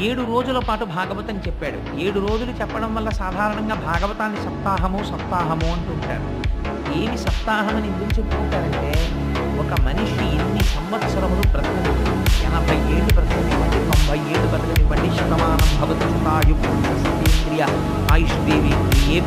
7 రోజుల పాటు భాగవతం చెప్పాడు. 7 రోజులు చెప్పడం వల్ల సాధారణంగా భాగవతాన్ని సప్తాహము అంటుంటారు. ఏమి సప్తాహం అని ఎందుకు చెప్పుకుంటారంటే, ఒక మనిషి ఎన్ని సంవత్సరములు బ్రతకనివ్వండి, 80 ఏళ్ళు బ్రతకనివ్వండి, 90 ఏళ్ళు బ్రతకనివ్వండి, శతమానం భవతి శతాయు పురుష సతేంద్రియ ఆయుష్దేవి ఏ